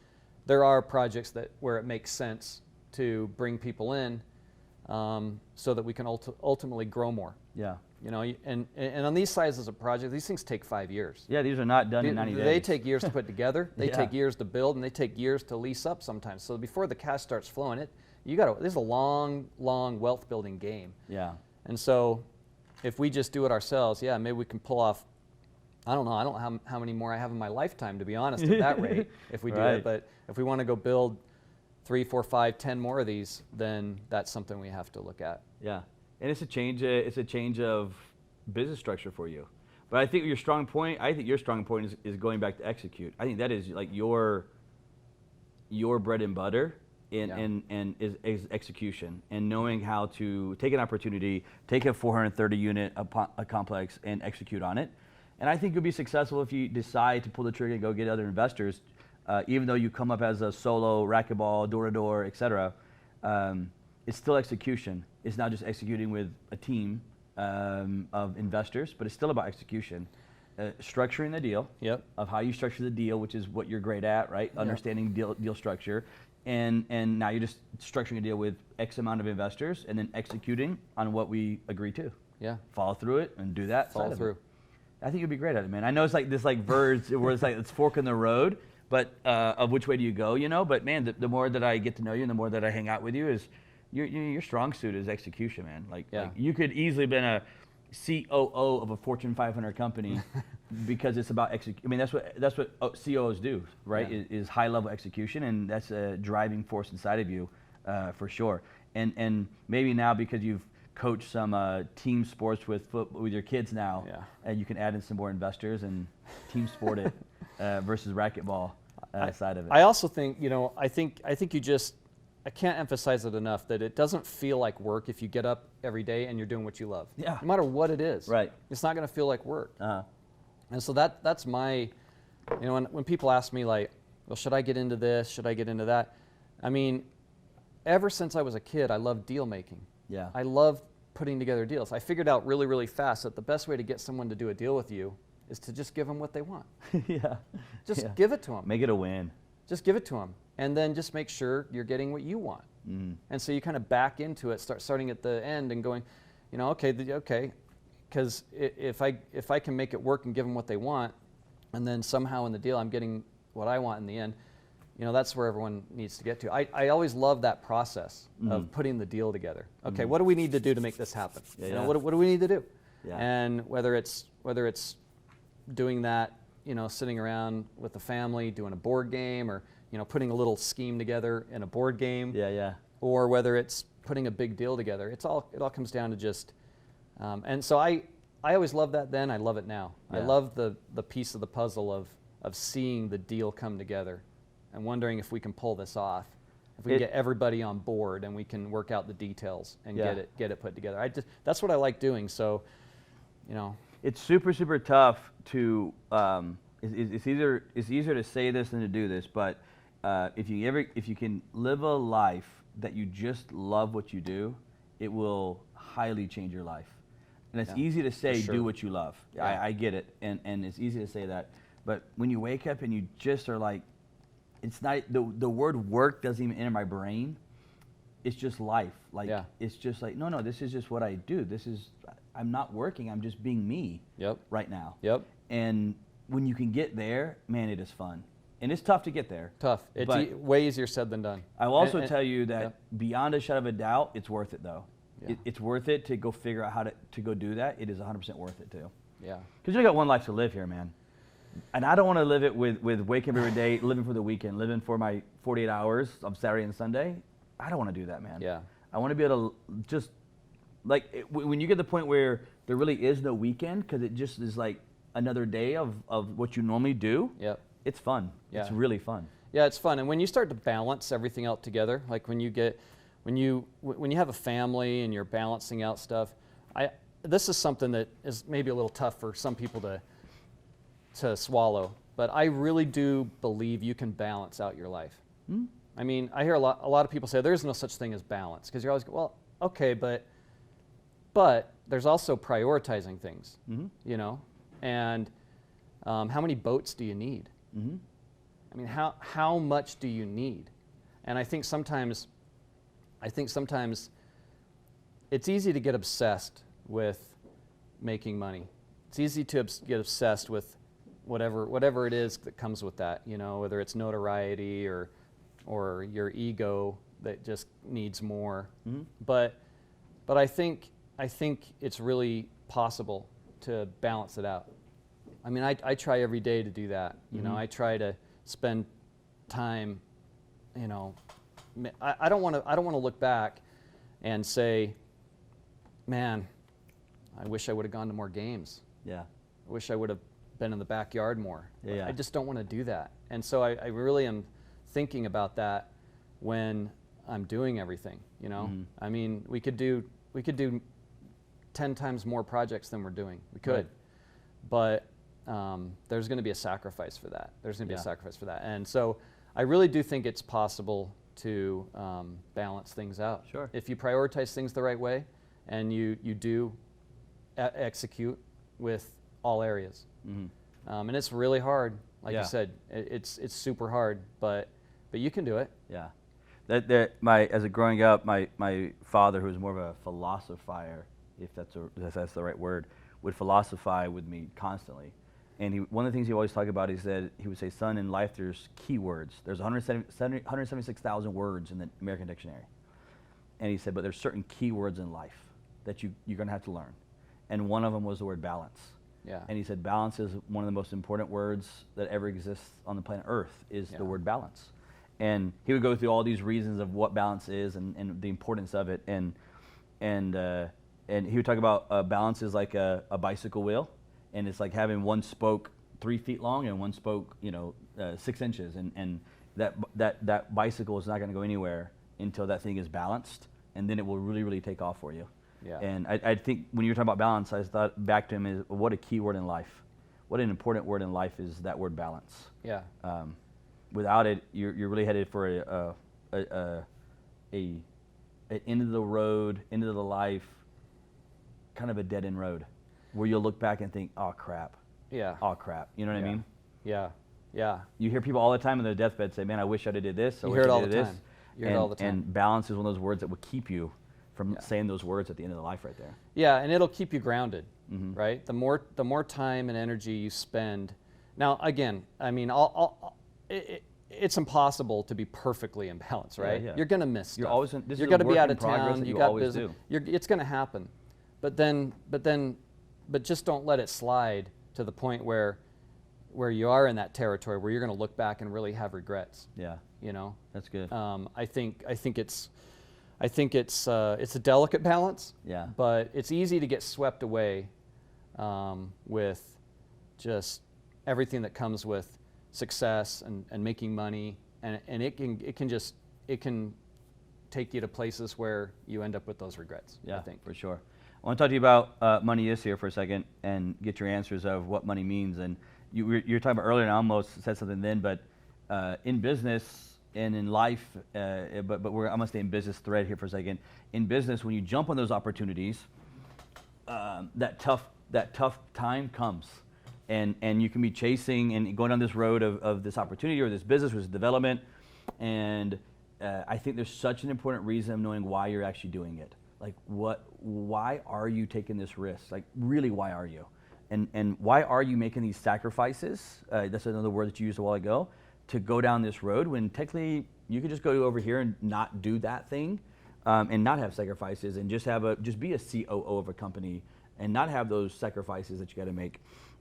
there are projects where it makes sense to bring people in so that we can ultimately grow more. Yeah. You know, and on these sizes of projects, these things take 5 years. Yeah, these are not done in 90 days. They take years to put together. They Yeah. take years to build, and they take years to lease up sometimes. So before the cash starts flowing, this is a long wealth building game. Yeah. And so if we just do it ourselves, yeah, maybe we can pull off, I don't know how many more I have in my lifetime, to be honest, at that rate, if we do Right. it. But if we want to go build 3, 4, 5, 10 more of these, then that's something we have to look at. Yeah, and it's a change of business structure for you. But I think your strong point is going back to execute. I think that is like your bread and butter and is execution, and knowing how to take an opportunity, take a 430 unit a complex and execute on it. And I think you'll be successful if you decide to pull the trigger and go get other investors, even though you come up as a solo racquetball, door-to-door, et cetera. It's still execution. It's not just executing with a team of investors, but it's still about execution. Structuring the deal, of how you structure the deal, which is what you're great at, right? Understanding deal structure. And now you're just structuring a deal with X amount of investors and then executing on what we agree to. Yeah. Follow through it and do that. Follow through. I think you'd be great at it, man. I know it's like this verge where it's like it's fork in the road, but of which way do you go, you know? But man, the more that I get to know you and the more that I hang out with you, is your strong suit is execution, man. Like you could easily have been a COO of a Fortune 500 company because it's about execution. I mean, that's what COOs do, right? Yeah. Is high level execution, and that's a driving force inside of you, for sure. And maybe now because you've coached some team sports with your kids now, and you can add in some more investors and team sport it versus racquetball side of it. I also think, you know, I think I can't emphasize it enough that it doesn't feel like work if you get up every day and you're doing what you love. Yeah. No matter what it is. Right. It's not going to feel like work. Uh-huh. And so that's my, you know, when people ask me like, well, should I get into this? Should I get into that? I mean, ever since I was a kid, I loved deal making. Yeah. I love putting together deals. I figured out really, really fast that the best way to get someone to do a deal with you is to just give them what they want. Just give it to them. Make it a win. Just give it to them. And then just make sure you're getting what you want. And so you kind of back into it, starting at the end and going, you know, okay, because if I can make it work and give them what they want, and then somehow in the deal I'm getting what I want in the end, you know, that's where everyone needs to get to. I always love that process of putting the deal together. Okay, what do we need to do to make this happen? You know, what do we need to do? And whether it's doing that, you know, sitting around with the family, doing a board game, or you know, putting a little scheme together in a board game, or whether it's putting a big deal together, it all comes down to just. And so I always loved that then. I love it now. I love the piece of the puzzle of seeing the deal come together, and wondering if we can pull this off, if we can get everybody on board and we can work out the details and get it put together. That's what I like doing. So, you know, it's super tough to. It's easier to say this than to do this, but if you can live a life that you just love what you do, it will highly change your life. And it's easy to say, do what you love. I get it, and it's easy to say that. But when you wake up and you just are like, it's not the word work doesn't even enter my brain. it's just life. Like Yeah. it's just like no, this is just what I do. I'm not working. I'm just being me Yep. right now. Yep. And when you can get there, man, it is fun. And it's tough to get there. Tough. It's But way easier said than done. I will also And- tell you that beyond a shadow of a doubt, it's worth it though. Yeah. It's worth it to go figure out how to go do that. It is 100% worth it too. Yeah. Because you got one life to live here, man. And I don't want to live it with waking up every day, living for the weekend, living for my 48 hours of Saturday and Sunday. I don't want to do that, man. Yeah. I want to be able to just, like, when you get to the point where there really is no weekend, because it just is like another day of what you normally do, Yep. it's fun. It's Yeah. really fun. Yeah, it's fun. And when you start to balance everything out together, like when you have a family and you're balancing out stuff, this is something that is maybe a little tough for some people to swallow, but I really do believe you can balance out your life. I mean, I hear a lot of people say there's no such thing as balance, because you're always, well, okay, but there's also prioritizing things, you know, and how many boats do you need? I mean, how much do you need? And I think sometimes it's easy to get obsessed with making money. It's easy to get obsessed with whatever it is that comes with that, you know, whether it's notoriety or your ego that just needs more. But I think it's really possible to balance it out. I mean, I try every day to do that. You know, I try to spend time, you know, I don't want to look back and say, man, I wish I would have gone to more games. Yeah. I wish I would have been in the backyard more. Yeah. I just don't want to do that. And so I really am thinking about that when I'm doing everything, you know? I mean, we could do 10 times more projects than we're doing. We could. Right. But there's going to be a sacrifice for that. There's going to be Yeah. a sacrifice for that. And so I really do think it's possible to balance things out. Sure. If you prioritize things the right way and you do execute with all areas. And it's really hard. Like Yeah. you said, it's super hard, but you can do it. Yeah. As a growing up, my father, who was more of a philosopher, if that's the right word, would philosophize with me constantly. And one of the things he always talked about is that he would say, son, in life there's keywords. There's 176,000 words in the American Dictionary. And he said, but there's certain keywords in life that you're going to have to learn. And one of them was the word balance. Yeah. And he said balance is one of the most important words that ever exists on the planet Earth, is Yeah. the word balance. And he would go through all these reasons of what balance is and the importance of it. And he would talk about balance is like a bicycle wheel. And it's like having one spoke 3 feet long and one spoke, 6 inches. And that bicycle is not going to go anywhere until that thing is balanced. And then it will really, really take off for you. Yeah. And I think when you were talking about balance, I thought back to him is what a key word in life. What an important word in life is that word balance. Yeah. Without it, you're really headed for an end of the road, end of the life, kind of a dead end road, where you'll look back and think, oh crap. Yeah. Oh crap. You know what I mean? Yeah. Yeah. You hear people all the time on their deathbed say, man, I wish I'd have did this. I You wish hear it I all did the this. time. You hear it all the time. And balance is one of those words that will keep you from Yeah. saying those words at the end of the life right there. Yeah, and it'll keep you grounded, right? The more time and energy you spend. Now, again, I mean, it's impossible to be perfectly in balance, right? yeah. You're gonna miss stuff. You're always this You're is a gonna be work out in of progress town. that You you got always business. do. It's gonna happen, but just don't let it slide to the point where you are in that territory where you're gonna look back and really have regrets. Yeah, You know. that's good. I think it's a delicate balance. Yeah. But it's easy to get swept away with just everything that comes with success and making money, and it can take you to places where you end up with those regrets. Yeah, I think. for sure. I want to talk to you about money is here for a second and get your answers of what money means. And you were talking about earlier, and I almost said something then, but in business and in life, but I'm going to stay in business thread here for a second. In business, when you jump on those opportunities, that tough time comes. And you can be chasing and going down this road of this opportunity or this business or this development, and I think there's such an important reason of knowing why you're actually doing it. Like, why are you taking this risk? Like, really, why are you? And why are you making these sacrifices? That's another word that you used a while ago, to go down this road when technically you could just go over here and not do that thing, and not have sacrifices, and just be a COO of a company and not have those sacrifices that you got to make.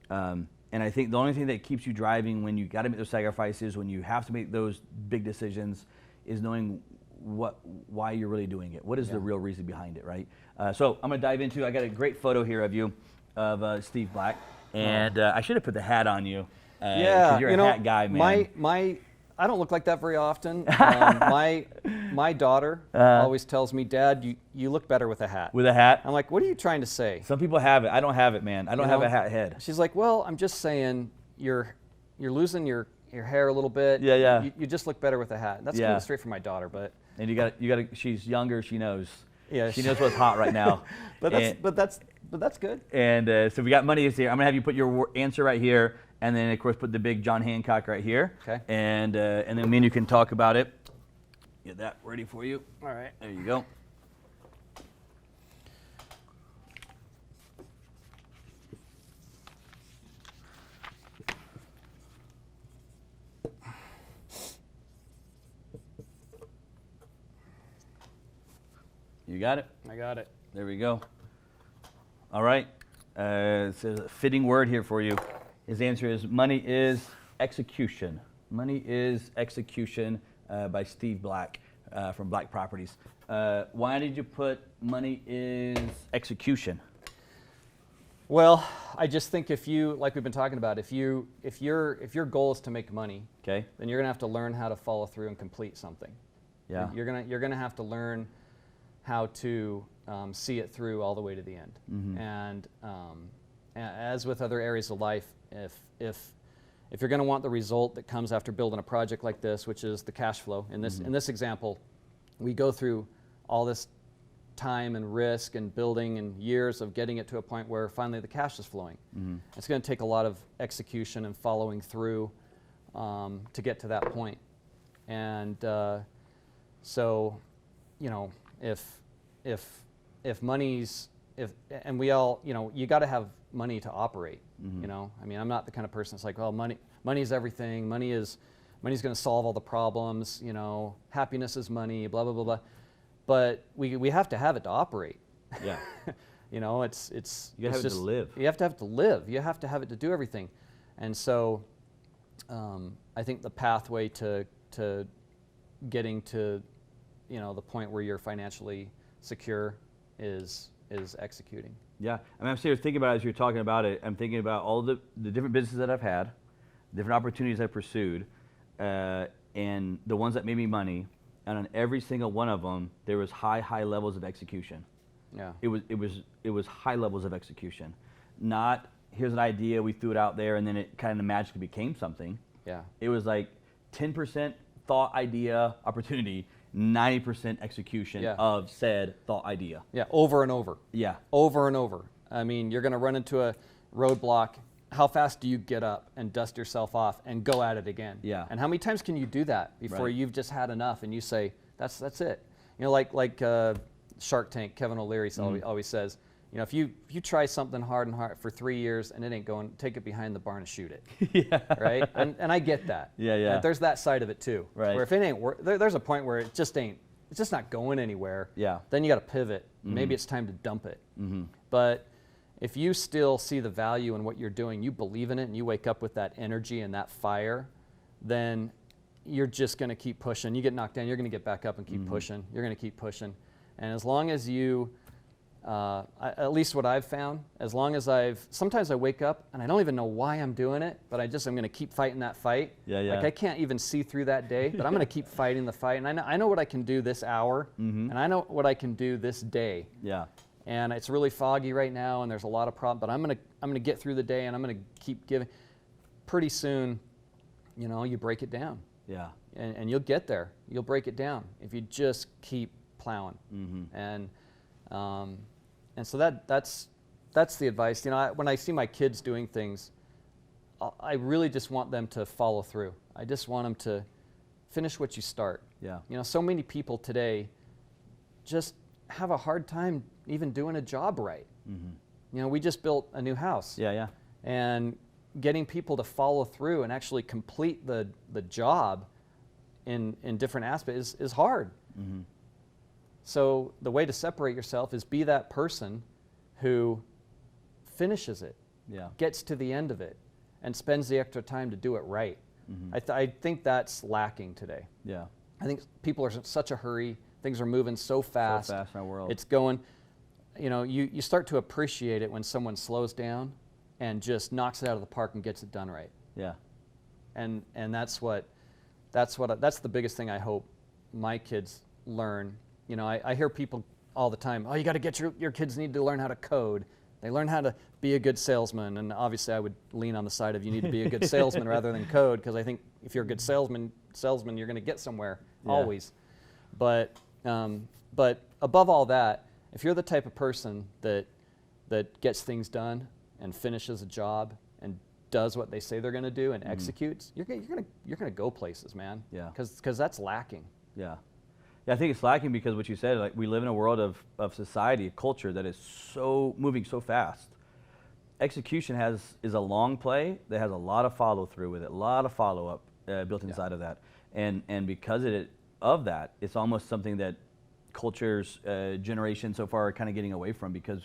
And I think the only thing that keeps you driving when you got to make those sacrifices, when you have to make those big decisions, is knowing why you're really doing it. What is the real reason behind it, right? So I'm going to dive into. I got a great photo here of you, of Steve Black, and I should have put the hat on you. 'Cause you're a hat guy, man. I don't look like that very often. My daughter always tells me, Dad, you look better with a hat. With a hat? I'm like, what are you trying to say? Some people have it. I don't have it, man. I don't have a hat head. She's like, well, I'm just saying you're losing your hair a little bit. Yeah. You just look better with a hat. That's coming straight from my daughter, but. And you got. She's younger. She knows. Yeah. She knows what's hot right now. But that's good. And so we got money is here. I'm gonna have you put your answer right here, and then of course put the big John Hancock right here. Okay. And then me and you can talk about it. Get that ready for you. All right. There you go. You got it? I got it. There we go. All right. It's a fitting word here for you. His answer is money is execution. Money is execution by Steve Black from Black Properties. Why did you put money is execution? Well, I just think if you, like we've been talking about, if your goal is to make money, Okay. then you're gonna have to learn how to follow through and complete something. Yeah. You're gonna have to learn how to see it through all the way to the end. Mm-hmm. And as with other areas of life, if you're going to want the result that comes after building a project like this, which is the cash flow, in this example, we go through all this time and risk and building and years of getting it to a point where finally the cash is flowing. Mm-hmm. It's going to take a lot of execution and following through to get to that point. And so, you know, if money's, and we all, you know, you got to have money to operate. Mm-hmm. You know, I mean, I'm not the kind of person that's like, well, money is everything. Money's going to solve all the problems. You know, happiness is money. Blah blah blah blah. But we have to have it to operate. Yeah. You know, you gotta have it to live. You have to live. You have to have it to do everything. And so, I think the pathway to getting to, you know, the point where you're financially secure is executing. Yeah, I mean, I'm sitting here thinking about it as you're talking about it. I'm thinking about all the different businesses that I've had, different opportunities I've pursued, and the ones that made me money. And on every single one of them, there was high levels of execution. Yeah. It was high levels of execution. Not here's an idea, we threw it out there, and then it kind of magically became something. Yeah. It was like 10% thought, idea, opportunity, 90% execution of said thought, idea. Yeah, over and over. Yeah. Over and over. I mean, you're going to run into a roadblock. How fast do you get up and dust yourself off and go at it again? Yeah. And how many times can you do that before you've just had enough and you say, that's it? You know, like Shark Tank, Kevin O'Leary always says, you know, if you try something hard for 3 years and it ain't going, take it behind the barn and shoot it. Yeah. Right? And I get that. Yeah. There's that side of it too. Right. Where if it ain't there's a point where it's just not going anywhere. Yeah. Then you got to pivot. Mm-hmm. Maybe it's time to dump it. Mm-hmm. But if you still see the value in what you're doing, you believe in it, and you wake up with that energy and that fire, then you're just going to keep pushing. You get knocked down, you're going to get back up and keep pushing. You're going to keep pushing. And as long as you, at least what I've found, sometimes I wake up and I don't even know why I'm doing it, but I'm going to keep fighting that fight. Yeah. Like I can't even see through that day, but I'm going to keep fighting the fight. And I know what I can do this hour, and I know what I can do this day. Yeah. And it's really foggy right now, and there's a lot of problems. But I'm gonna get through the day, and I'm gonna keep giving. Pretty soon, you know, you break it down. Yeah. And you'll get there. You'll break it down if you just keep plowing. Mm-hmm. And so that's the advice. You know, when I see my kids doing things, I really just want them to follow through. I just want them to finish what you start. Yeah. You know, so many people today just have a hard time even doing a job right. You know, we just built a new house. Yeah, yeah. And getting people to follow through and actually complete the job in different aspects is hard. So the way to separate yourself is be that person who finishes it, Yeah. gets to the end of it, and spends the extra time to do it right. I think that's lacking today. Yeah. I think people are in such a hurry. Things are moving so fast. So fast in our world. It's going, you know, you start to appreciate it when someone slows down and just knocks it out of the park and gets it done right. Yeah. And that's the biggest thing I hope my kids learn. You know, I hear people all the time, oh, you got to get your kids need to learn how to code. They learn how to be a good salesman. And obviously I would lean on the side of you need to be a good salesman rather than code, because I think if you're a good salesman, you're going to get somewhere always. But above all that, if you're the type of person that gets things done and finishes a job and does what they say they're going to do and executes, you're going to go places, man. Yeah. Because that's lacking. Yeah. Yeah, I think it's lacking because what you said, like we live in a world of society, a culture that is so moving so fast. Execution is a long play that has a lot of follow through with it, a lot of follow up built inside of that, and because of that, it's almost something that culture's generation so far are kind of getting away from, because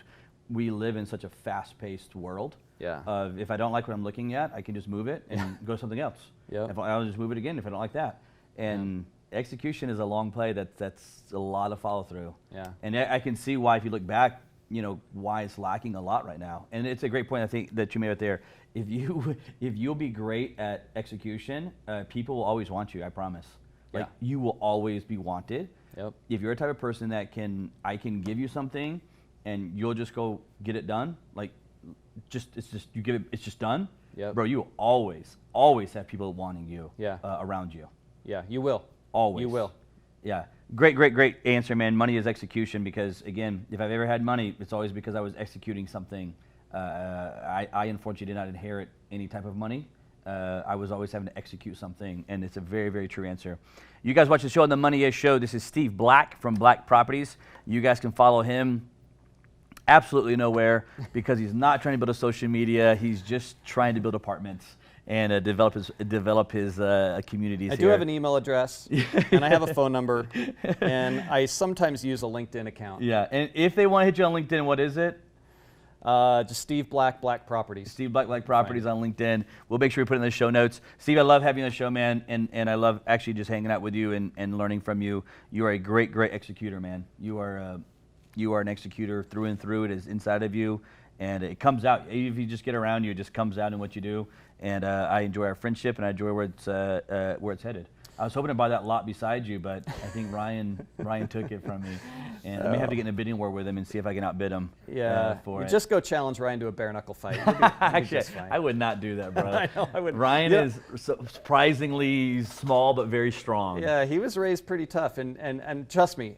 we live in such a fast paced world. Yeah. If I don't like what I'm looking at, I can just move it and go to something else. Yeah. I'll just move it again if I don't like that. And execution is a long play that's a lot of follow through. Yeah. And I can see why, if you look back, you know, why it's lacking a lot right now. And it's a great point I think that you made right there. If you'll be great at execution, people will always want you, I promise. Like you will always be wanted. Yep. If you're a type of person that I can give you something and you'll just go get it done, like it's just done. Yep. Bro, you will always have people wanting you around you. Yeah, you will. Always. You will. Yeah. Great answer, man. Money is execution, because again, if I've ever had money, it's always because I was executing something. I unfortunately did not inherit any type of money. I was always having to execute something, and it's a very, very true answer. You guys watch the show on The Money Is Show. This is Steve Black from Black Properties. You guys can follow him absolutely nowhere because he's not trying to build a social media. He's just trying to build apartments and develop his communities. I do have an email address, and I have a phone number, and I sometimes use a LinkedIn account. Yeah, and if they want to hit you on LinkedIn, what is it? Just Steve Black, Black Properties. Steve Black, Black Properties on LinkedIn. We'll make sure we put it in the show notes. Steve, I love having you on the show, man, and I love actually just hanging out with you and learning from you. You are a great executor, man. You are an executor through and through. It is inside of you, and it comes out. If you just get around you, it just comes out in what you do. And I enjoy our friendship, and I enjoy where it's headed. I was hoping to buy that lot beside you, but I think Ryan took it from me, and I may have to get in a bidding war with him and see if I can outbid him. Yeah, for it. Just go challenge Ryan to a bare knuckle fight. You'll be Actually, just fine. I would not do that, bro. I know, I would. Ryan is surprisingly small but very strong. Yeah, he was raised pretty tough, and trust me,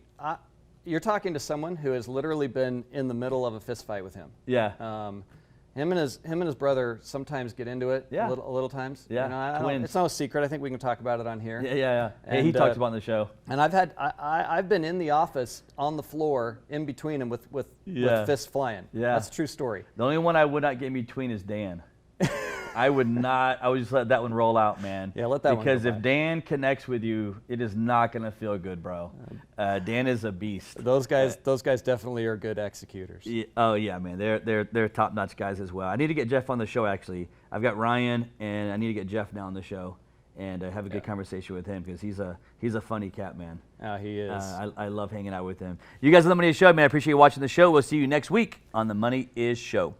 you're talking to someone who has literally been in the middle of a fist fight with him. Yeah. Him and his brother sometimes get into it. Yeah. a little times. Yeah. You know, Twins. it's no secret. I think we can talk about it on here. Yeah. Hey, And, he talks about it on the show. And I've been in the office on the floor in between them with fists flying. Yeah. That's a true story. The only one I would not get in between is Dan. I would just let that one roll out, man. Yeah, let that one go Because if by. Dan connects with you, it is not going to feel good, bro. Dan is a beast. Those guys definitely are good executors. Yeah, oh yeah, man, they're top-notch guys as well. I need to get Jeff on the show. Actually, I've got Ryan, and I need to get Jeff now on the show and have a good conversation with him, because he's a funny cat, man. Oh, he is. I love hanging out with him. You guys on The Money Is Show, man. I appreciate you watching the show. We'll see you next week on The Money Is Show.